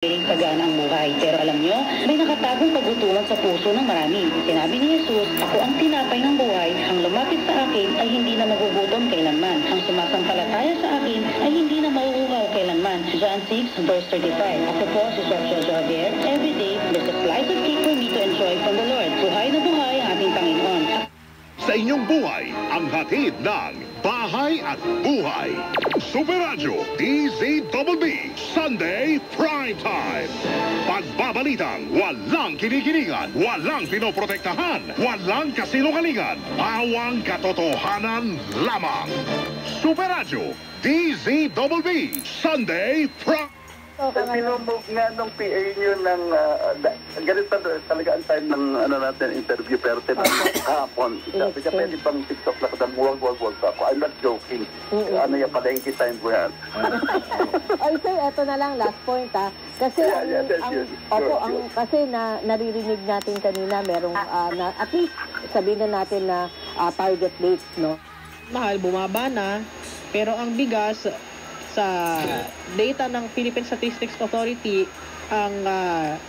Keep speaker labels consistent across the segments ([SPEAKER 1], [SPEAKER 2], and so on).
[SPEAKER 1] Piling pagana ang buhay. Pero alam nyo, may nakatagong kagutuman sa puso ng marami. Sinabi ni Jesus, ako ang tinapay ng buhay. Ang lumapit sa akin ay hindi na magugutom kailanman. Ang sumasampalataya sa akin ay hindi na mauuhaw kailanman. John 6 verse 35. Ako po si Sergio Javier. Every day, there's a slice of cake for me to enjoy from the Lord. Buhay na buhay ang ating Panginoon.
[SPEAKER 2] Sa inyong buhay, ang hatid ng Bahay at Buhay. Super Radio, DZBB, Sunday Prime Time. Pagbabalitang walang kinikilingan, walang pinoprotektahan, walang kasinungalingan, awang katotohanan lamang. Super Radio, DZBB, Sunday Prime.
[SPEAKER 3] Sinumog nga nung PA nyo ng ganito talaga ang time ng natin interview pero kahapon. Sabi niya pwede bang 6 o'clock ng wag ako. I'm not joking. Ano yung palengke time ko yan.
[SPEAKER 4] Ay sir, eto na lang last point ha. Kasi kasi naririnig natin kanina merong at least sabihin na natin na target dates, no?
[SPEAKER 5] Mahal, bumaba na, pero ang bigas sa data ng Philippine Statistics Authority, ang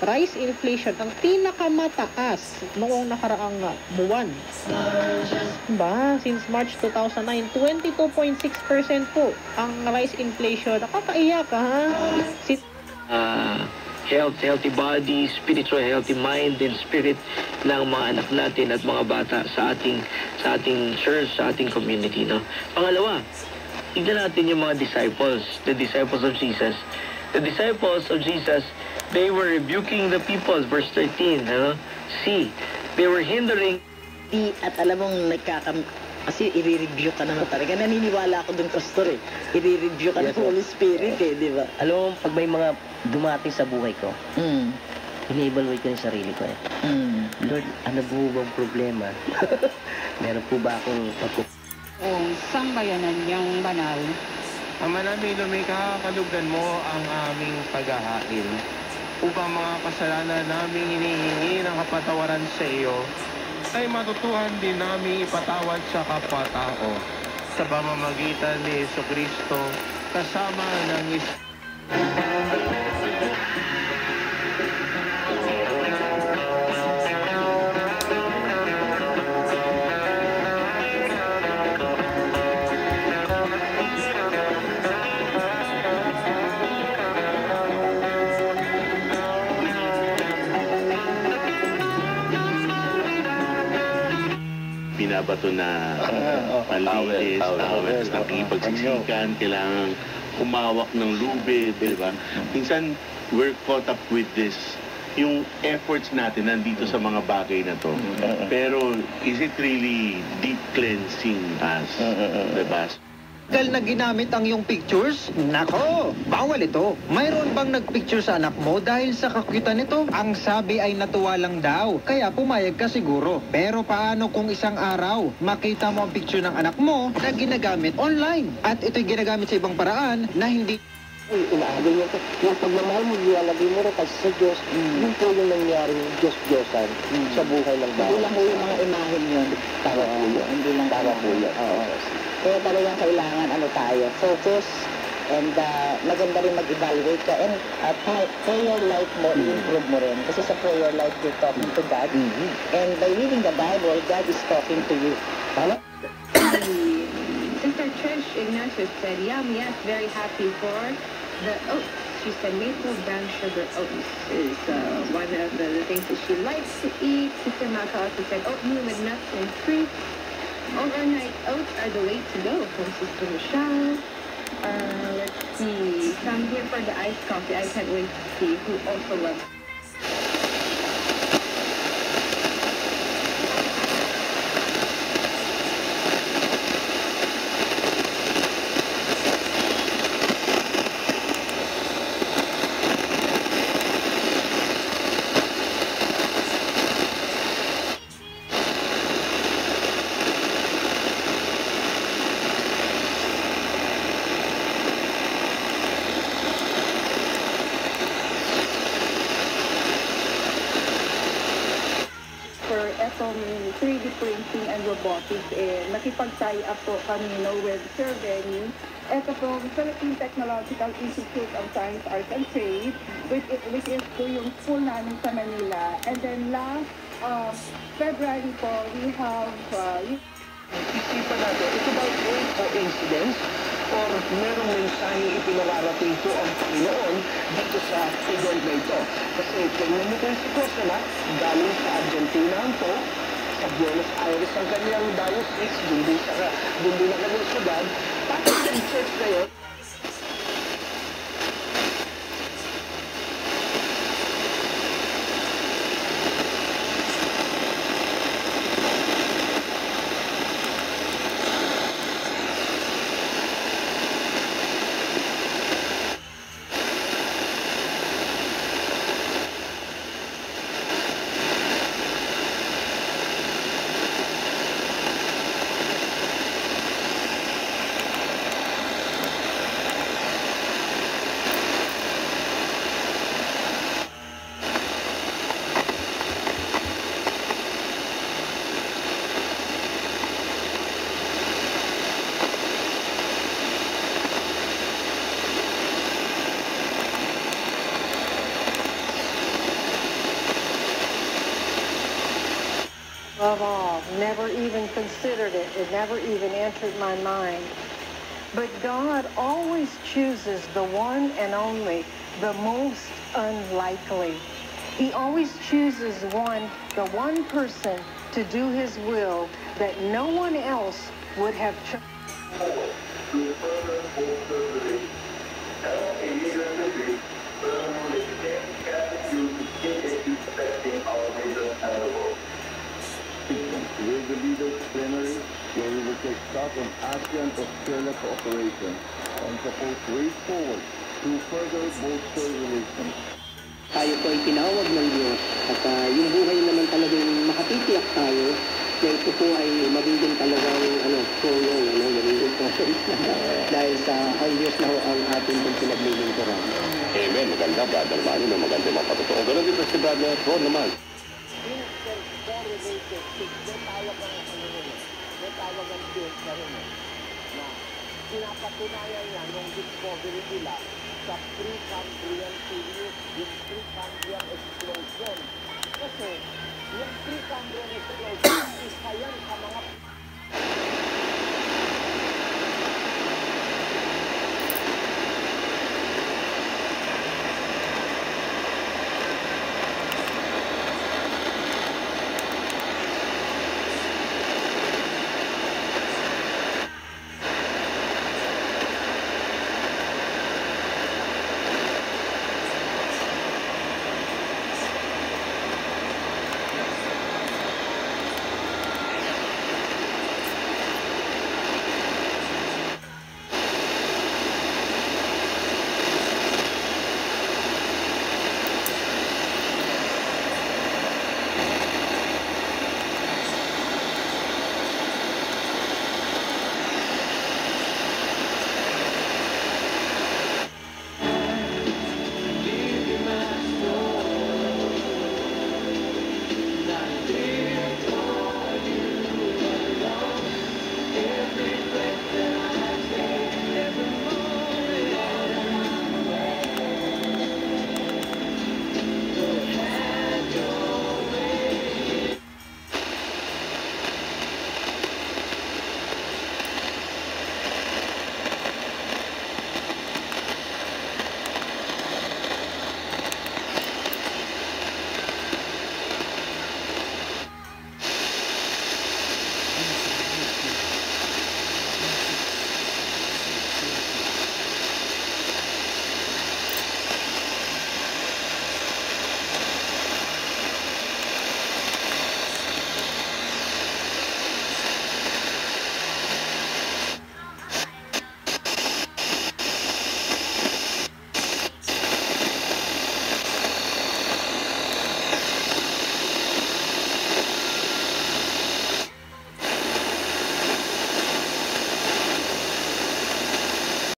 [SPEAKER 5] rice inflation ang pinakamataas noong nakaraang buwan. Diba? Since March 2009, 22.6% po ang rice inflation. Nakakaiyak ha?
[SPEAKER 6] Healthy body, spiritual healthy mind and spirit ng mga anak natin at mga bata sa ating church, sa ating community, no? Pangalawa, tignan natin yung mga disciples, the disciples of Jesus. The disciples of Jesus, they were rebuking the people, verse 13, ano? See, they were hindering.
[SPEAKER 7] At alam mong kasi i-review ka naman talaga. Naniniwala ako dun, Pastor, eh. I-review ka ng Holy Spirit, eh, di ba?
[SPEAKER 8] Alam mo, pag may mga dumating sa buhay ko, ini-evaluate ko yung sarili ko, eh. Lord, ano po bang problema? Meron po ba akong
[SPEAKER 9] Kung sambayanan niyang banal.
[SPEAKER 10] Ama namin, lumikha, kalugdan mo ang aming paghahain upang mga kasalanan naming hinihingi ng kapatawaran sa iyo ay matutuhan din namin ipatawad sa kapwa-tao sa pamamagitan ni Jesucristo kasama ng
[SPEAKER 11] binabato na panlinis, towels, nakikipagsisikan, kailangan humawak ng lube, di ba? Minsan, we're caught up with this. Yung efforts natin nandito sa mga bagay na to. Pero, is it really deep cleansing us? Di ba?
[SPEAKER 12] Na ginamit ang iyong pictures? Nako, bawal ito. Mayroon bang nagpicture sa anak mo dahil sa kakutan nito? Ang sabi ay natuwa lang daw, kaya pumayag ka siguro. Pero paano kung isang araw, makita mo ang picture ng anak mo na ginagamit online? At ito'y ginagamit sa ibang paraan na hindi...
[SPEAKER 8] Inaagay niya ito. Yung pagmamahal mo, ilalagay mo rin kasi sa Diyos, yun po yung nangyaring Diyos-Diyosan sa buhay ng bahay.
[SPEAKER 7] Hindi lang po yung mga imahen yun.
[SPEAKER 8] Tama po yun.
[SPEAKER 7] Hindi lang
[SPEAKER 8] tama po yun.
[SPEAKER 7] Kaya talagang kailangan tayo, focus, and maganda rin mag-evaluate ka, and prayer life mo, i-improve mo rin. Kasi sa prayer life, you're talking to God, and by reading the Bible, God is talking to you. Tama?
[SPEAKER 9] Sister Trish Ignatius said, yes, very happy for the oats. She said maple brown sugar oats is one of the things that she likes to eat. Sister Maka also said oatmeal with nuts and fruits. Overnight oats are the way to go from Sister Michelle. Let's see. Some here for the iced coffee. I can't wait to see who also loves. Etong 3D printing and robotics, nakipag-tie up po kami with Sir Benny Ito po, Philippine Technological Institute of Science, Arts and Trade, which is po yung school namin sa Manila. And then last February po, we have...
[SPEAKER 13] Isipan natin, ito ba ay coincidence or merong mensaheng ipinararating po ang Panginoon dito sa event na ito? Kasi tingnan mo kung si Cosana, galing sa Argentina po, sa Buenos Aires ang kanyang diocese, doon din na kanyang syudad, tapos ang church na yun,
[SPEAKER 4] Above all, never even considered it. It never even entered my mind. But God always chooses the one and only, the most unlikely. He always chooses the one person to do his will that no one else would have chosen.
[SPEAKER 14] With the leaders plenary, where we will take stock on ASEAN-Australia cooperation and propose ways forward to further bolster relations.
[SPEAKER 13] Tayo po ay tinawag ng Diyos at yung buhay naman talagang makatitiyak tayo na ito po ay magiging talagang tulong, magiging tulong dahil sa ang Diyos na ho ang ating pinaglilingkuran.
[SPEAKER 2] Amen. Maganda, Brother Manny, na maganda mapatotoo. Ganun dito si Brother Ron naman.
[SPEAKER 13] Tawag ang Diyos na rin na pinapatunayan niya yung discovery nila sa pre-Cambrian period.